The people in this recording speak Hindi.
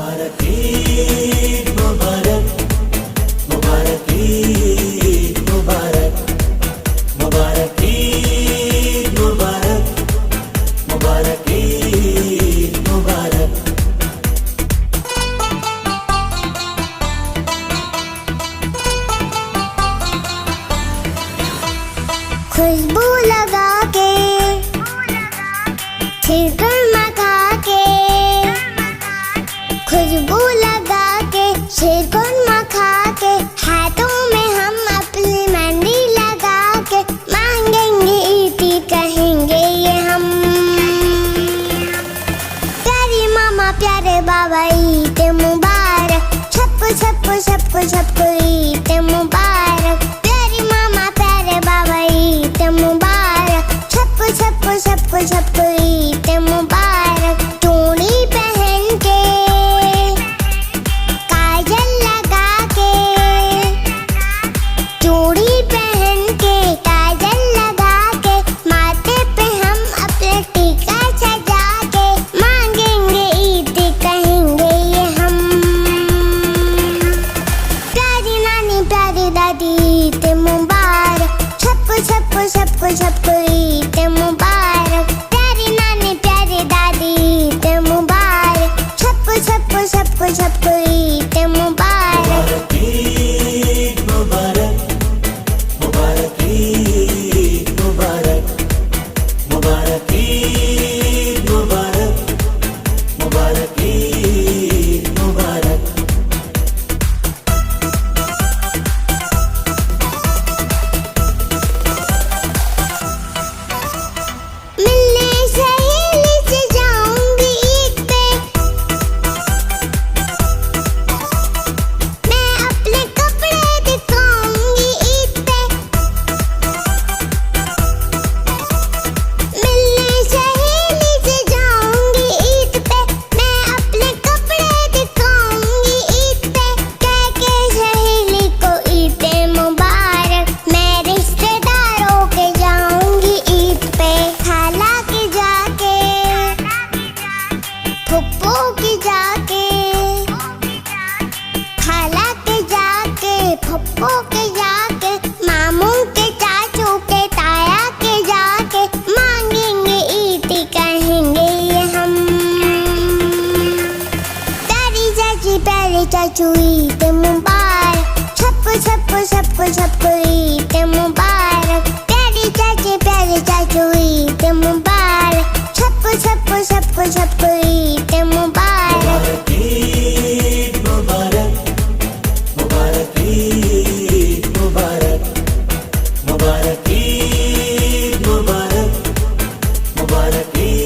मुबारक ईद मुबारक, मुबारक ईद मुबारक, मुबारक ईद मुबारक, मुबारक ईद मुबारक। खुशबू लगा के छिड़कन मगा के, खुशबू लगा के छिड़कन मखा के, हाथों में हम अपनी मेहंदी लगा के मांगेंगे ईदी कहेंगे ये हम। प्यारी मामा प्यारे बाबा ईद मुबारक, सबको सबको सबको सबको ईद मुबारक। प्यारी मामा प्यारे बाबा ईद मुबारक, सबको सबको सबको सबको ईद मुबारक। चूड़ी पहन के काजल लगा के, चूड़ी पहन के काजल लगा के, माथे पे हम अपने टीका सजा के मांगेंगे ईद कहेंगे ये हम। प्यारी नानी प्यारी दादी ईद मुबारक, सबको सबको सबको सबको ईद मुबारक। प्यारी नानी प्यारी दादी ईद मुबारक, सबको सबको सबको सबको ईद मुबारक। मुबारक ईद मुबारक, मुबारक ईद मुबारक, मुबारक ईद मुबारक, मुबारक ईद मुबारक। मिलने सहेली से जाऊंगी ईद पे, मैं अपने कपड़े दिखाऊंगी ईद पे। मिलने सहेली से जाऊंगी ईद पे, मैं अपने कपड़े दिखाऊंगी ईद पे। कह के सहेली को ईद मुबारक, मैं रिश्तेदारों के जाऊंगी ईद पे। खाला के जाके, फुप्पो के जाके, खाला के जाके, फुप्पो के जाके, मामू के चाचू के ताया के जाके मांगेंगे ईद कहेंगे ये हम। प्यारी चाची प्यारे चाचू ईद मुबारक, सबको सबको सबको सबको ईद मुबारक। प्यारी चाची प्यारे चाचू ईद मुबारक, सबको सबको सबको सबको ईद मुबारक। मुबारक ईद मुबारक, मुबारक ईद मुबारक, मुबारक ईद मुबारक, मुबारक ईद